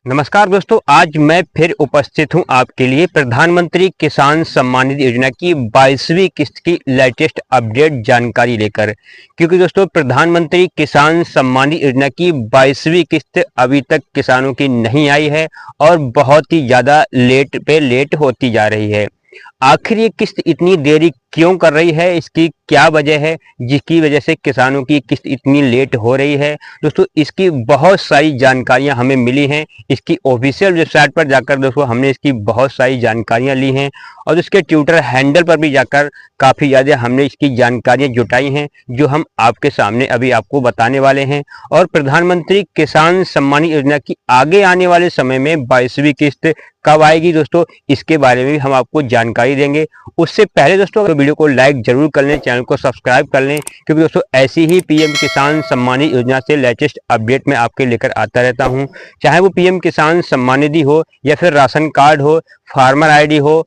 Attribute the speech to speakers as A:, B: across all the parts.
A: नमस्कार दोस्तों, आज मैं फिर उपस्थित हूं आपके लिए प्रधानमंत्री किसान सम्मान निधि योजना की 22वीं किस्त की लेटेस्ट अपडेट जानकारी लेकर। क्योंकि दोस्तों प्रधानमंत्री किसान सम्मान निधि योजना की 22वीं किस्त अभी तक किसानों की नहीं आई है और बहुत ही ज़्यादा लेट होती जा रही है। आखिर ये किस्त इतनी देरी क्यों कर रही है, इसकी क्या वजह है जिसकी वजह से किसानों की किस्त इतनी लेट हो रही है। दोस्तों इसकी बहुत सारी जानकारियां हमें मिली हैं। इसकी ऑफिशियल वेबसाइट पर जाकर दोस्तों हमने इसकी बहुत सारी जानकारियां ली हैं और इसके ट्विटर हैंडल पर भी जाकर काफ़ी ज़्यादा हमने इसकी जानकारियां जुटाई हैं, जो हम आपके सामने अभी आपको बताने वाले हैं। और प्रधानमंत्री किसान सम्मान योजना की आगे आने वाले समय में 22वीं किस्त कब आएगी दोस्तों, इसके बारे में भी हम आपको जानकारी देंगे। उससे पहले दोस्तों वीडियो को लाइक जरूर कर लें, चैनल को सब्सक्राइब कर लें, क्योंकि दोस्तों ऐसी ही पीएम किसान सम्मान निधि योजना से लेटेस्ट अपडेट मैं आपके लेकर आता रहता हूं। चाहे वो पीएम किसान सम्मान निधि हो या फिर राशन कार्ड हो, फार्मर आईडी हो,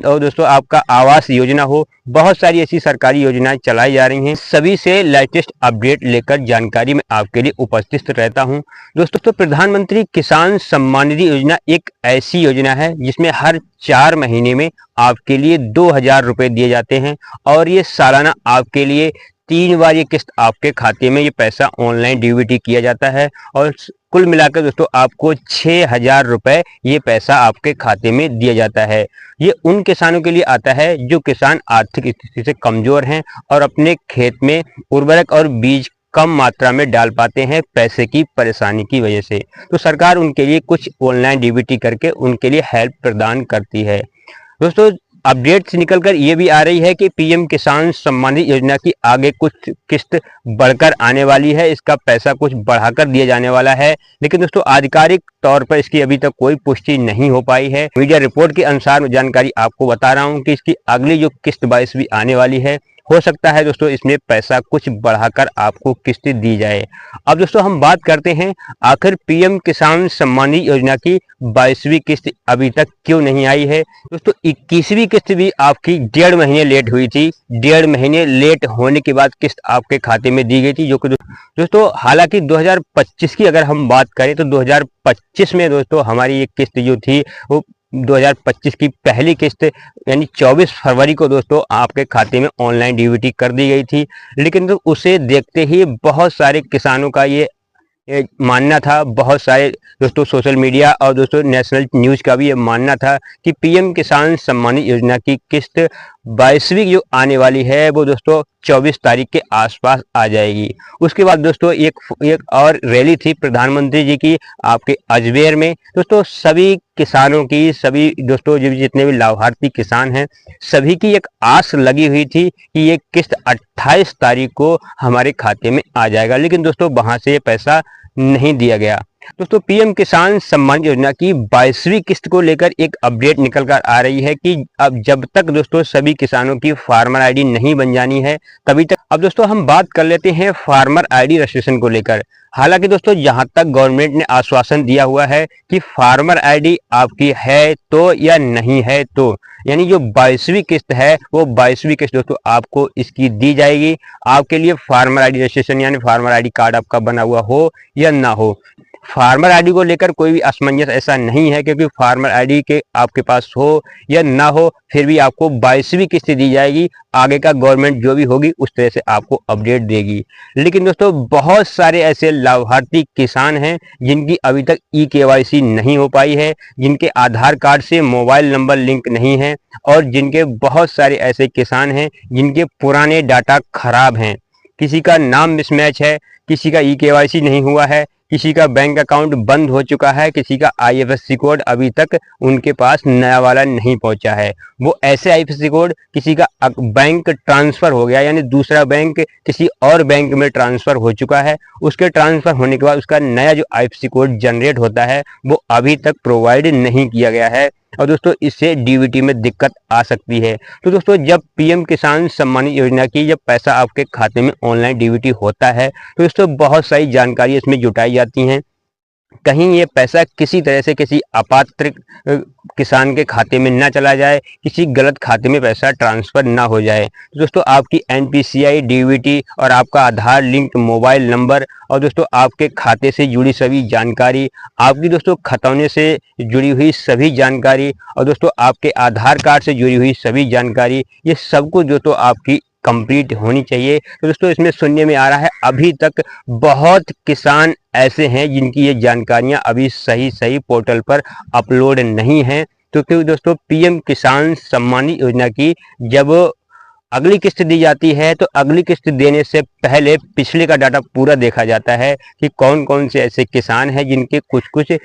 A: और दोस्तों आपका आवास योजना हो, बहुत सारी ऐसी सरकारी योजनाएं चलाई जा रही हैं। सभी से लेटेस्ट अपडेट लेकर जानकारी में आपके लिए उपस्थित रहता हूं। दोस्तों तो प्रधानमंत्री किसान सम्मान निधि योजना एक ऐसी योजना है जिसमें हर 4 महीने में आपके लिए 2000 रुपए दिए जाते हैं और ये सालाना आपके लिए 3 बार ये किस्त आपके खाते में ये पैसा ऑनलाइन डीबीटी किया जाता है और कुल मिलाकर दोस्तों आपको 6000 रुपए ये पैसा आपके खाते में दिया जाता है। ये उन किसानों के लिए आता है जो किसान आर्थिक स्थिति से कमजोर हैं और अपने खेत में उर्वरक और बीज कम मात्रा में डाल पाते हैं पैसे की परेशानी की वजह से। तो सरकार उनके लिए कुछ ऑनलाइन डीबीटी करके उनके लिए हेल्प प्रदान करती है। दोस्तों अपडेट से निकलकर ये भी आ रही है कि पीएम किसान सम्मान निधि योजना की आगे कुछ किस्त बढ़कर आने वाली है, इसका पैसा कुछ बढ़ाकर दिया जाने वाला है। लेकिन दोस्तों आधिकारिक तौर पर इसकी अभी तक कोई पुष्टि नहीं हो पाई है। मीडिया रिपोर्ट के अनुसार जानकारी आपको बता रहा हूं कि इसकी अगली जो किस्त 22वीं आने वाली है, हो सकता है दोस्तों इसमें पैसा कुछ बढ़ाकर आपको किस्त दी जाए। अब दोस्तों हम बात करते हैं आखिर पीएम किसान सम्मान निधि योजना की 22वीं किस्त अभी तक क्यों नहीं आई है। दोस्तों 21वीं किस्त भी आपकी 1.5 महीने लेट हुई थी। 1.5 महीने लेट होने के बाद किस्त आपके खाते में दी गई थी, जो कि दोस्तों हालांकि 2025 की अगर हम बात करें तो 2025 में दोस्तों हमारी ये किस्त जो थी वो 2025 की पहली किस्त यानी 24 फरवरी को दोस्तों आपके खाते में ऑनलाइन डीबीटी कर दी गई थी। लेकिन तो उसे देखते ही बहुत सारे किसानों का ये मानना था, बहुत सारे दोस्तों सोशल मीडिया और दोस्तों नेशनल न्यूज़ का भी ये मानना था कि पीएम किसान सम्मान निधि योजना की किस्त 22वीं जो आने वाली है वो दोस्तों 24 तारीख के आसपास आ जाएगी। उसके बाद दोस्तों एक और रैली थी प्रधानमंत्री जी की आपके अजमेर में। दोस्तों सभी किसानों की, सभी दोस्तों जितने भी लाभार्थी किसान हैं, सभी की एक आस लगी हुई थी कि ये किस्त 28 तारीख को हमारे खाते में आ जाएगा। लेकिन दोस्तों वहां से ये पैसा नहीं दिया गया। दोस्तों पीएम किसान सम्मान योजना की 22वीं किस्त को लेकर एक अपडेट निकल कर आ रही है कि अब जब तक दोस्तों सभी किसानों की फार्मर आईडी नहीं बन जानी है तभी तक। अब दोस्तों हम बात कर लेते हैं फार्मर आईडी रजिस्ट्रेशन को लेकर। हालांकि दोस्तों जहां तक गवर्नमेंट ने आश्वासन दिया हुआ है कि फार्मर आईडी आपकी है तो या नहीं है तो, यानी जो 22वीं किस्त है वो 22वीं किस्त दोस्तों आपको इसकी दी जाएगी। आपके लिए फार्मर आईडी रजिस्ट्रेशन यानी फार्मर आईडी कार्ड आपका बना हुआ हो या ना हो, फार्मर आईडी को लेकर कोई भी असमंजस ऐसा नहीं है, क्योंकि फार्मर आईडी के आपके पास हो या ना हो फिर भी आपको 22वीं किस्त दी जाएगी। आगे का गवर्नमेंट जो भी होगी उस तरह से आपको अपडेट देगी। लेकिन दोस्तों बहुत सारे ऐसे लाभार्थी किसान हैं जिनकी अभी तक ई-केवाईसी नहीं हो पाई है, जिनके आधार कार्ड से मोबाइल नंबर लिंक नहीं है और जिनके बहुत सारे ऐसे किसान हैं जिनके पुराने डाटा खराब हैं। किसी का नाम मिसमैच है, किसी का ई-केवाईसी नहीं हुआ है, किसी का बैंक अकाउंट बंद हो चुका है, किसी का आईएफएससी कोड अभी तक उनके पास नया वाला नहीं पहुंचा है। वो ऐसे आईएफएससी कोड, किसी का बैंक ट्रांसफर हो गया यानी दूसरा बैंक किसी और बैंक में ट्रांसफर हो चुका है, उसके ट्रांसफर होने के बाद उसका नया जो आईएफएससी कोड जनरेट होता है वो अभी तक प्रोवाइड नहीं किया गया है और दोस्तों इससे डीबीटी में दिक्कत आ सकती है। तो दोस्तों जब पीएम किसान सम्मान योजना की जब पैसा आपके खाते में ऑनलाइन डीबीटी होता है तो दोस्तों बहुत सारी जानकारी इसमें जुटाई जाती हैं। कहीं ये पैसा किसी तरह से किसी अपात्र किसान के खाते में ना चला जाए, किसी गलत खाते में पैसा ट्रांसफ़र ना हो जाए। तो दोस्तों आपकी एनपीसीआई, डीबीटी और आपका आधार लिंक्ड मोबाइल नंबर और दोस्तों आपके खाते से जुड़ी सभी जानकारी, आपकी दोस्तों खतौने से जुड़ी हुई सभी जानकारी और दोस्तों आपके आधार कार्ड से जुड़ी हुई सभी जानकारी, ये सब कुछ दोस्तों आपकी कंप्लीट होनी चाहिए। तो दोस्तों इसमें सुनने में आ रहा है अभी तक बहुत किसान ऐसे हैं जिनकी ये जानकारियां अभी सही पोर्टल पर अपलोड नहीं हैं। तो क्योंकि दोस्तों पीएम किसान सम्मान निधि योजना की जब अगली किस्त दी जाती है तो अगली किस्त देने से पहले पिछले का डाटा पूरा देखा जाता है कि कौन कौन से ऐसे किसान हैं जिनके कुछ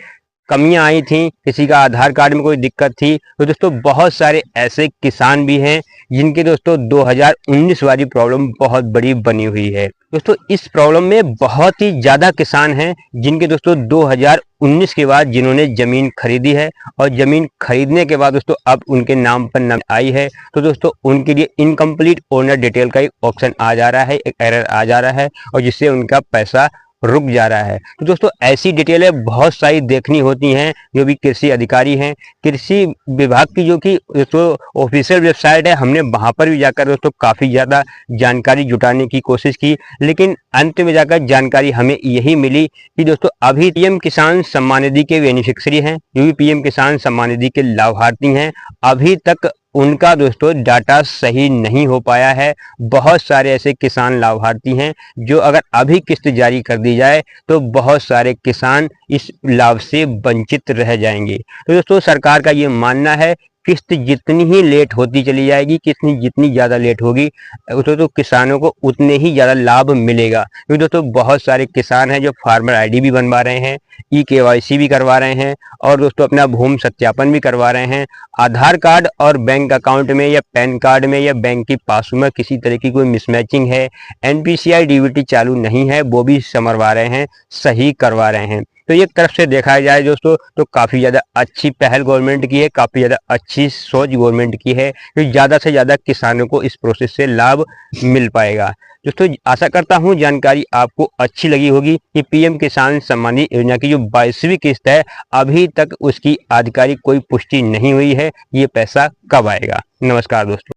A: कमियां आई थी, किसी का आधार कार्ड में कोई दिक्कत थी। तो दोस्तों बहुत सारे ऐसे किसान भी हैं जिनके दोस्तों 2019 वाली प्रॉब्लम बहुत बड़ी बनी हुई है। दोस्तों इस प्रॉब्लम में बहुत ही ज़्यादा किसान हैं जिनके दोस्तों 2019 के बाद जिन्होंने ज़मीन खरीदी है और ज़मीन खरीदने के बाद दोस्तों अब उनके नाम पर नाम आई है, तो दोस्तों उनके लिए इनकम्प्लीट ओनर डिटेल का एक ऑप्शन आ जा रहा है, एक एरर आ जा रहा है और जिससे उनका पैसा रुक जा रहा है। तो दोस्तों ऐसी डिटेलें बहुत सारी देखनी होती हैं। जो भी कृषि अधिकारी हैं, कृषि विभाग की जो कि दोस्तों ऑफिशियल वेबसाइट है, हमने वहां पर भी जाकर दोस्तों काफ़ी ज़्यादा जानकारी जुटाने की कोशिश की, लेकिन अंत में जाकर जानकारी हमें यही मिली कि दोस्तों अभी पीएम किसान सम्मान निधि के बेनिफिशियरी हैं, जो भी पीएम किसान सम्मान निधि के लाभार्थी हैं, अभी तक उनका दोस्तों डाटा सही नहीं हो पाया है। बहुत सारे ऐसे किसान लाभार्थी हैं जो अगर अभी किस्त जारी कर दी जाए तो बहुत सारे किसान इस लाभ से वंचित रह जाएंगे। तो दोस्तों सरकार का ये मानना है किस्त जितनी ही लेट होती चली जाएगी, किस्त जितनी ज़्यादा लेट होगी तो किसानों को उतने ही ज़्यादा लाभ मिलेगा। क्योंकि दोस्तों बहुत सारे किसान हैं जो फार्मर आईडी भी बनवा रहे हैं, ई-केवाईसी भी करवा रहे हैं और दोस्तों अपना भूमि सत्यापन भी करवा रहे हैं। आधार कार्ड और बैंक अकाउंट में या पैन कार्ड में या बैंक की पासबुक में किसी तरह की कोई मिसमैचिंग है, एनपीसीआई डीबीटी चालू नहीं है, वो भी समरवा रहे हैं, सही करवा रहे हैं। तो एक तरफ से देखा जाए दोस्तों तो काफ़ी ज़्यादा अच्छी पहल गवर्नमेंट की है, काफ़ी ज़्यादा अच्छी सोच गवर्नमेंट की है कि ज़्यादा से ज़्यादा किसानों को इस प्रोसेस से लाभ मिल पाएगा। दोस्तों आशा करता हूँ जानकारी आपको अच्छी लगी होगी कि पीएम किसान सम्मान निधि योजना की जो 22वीं किस्त है अभी तक उसकी आधिकारिक कोई पुष्टि नहीं हुई है, ये पैसा कब आएगा। नमस्कार दोस्तों।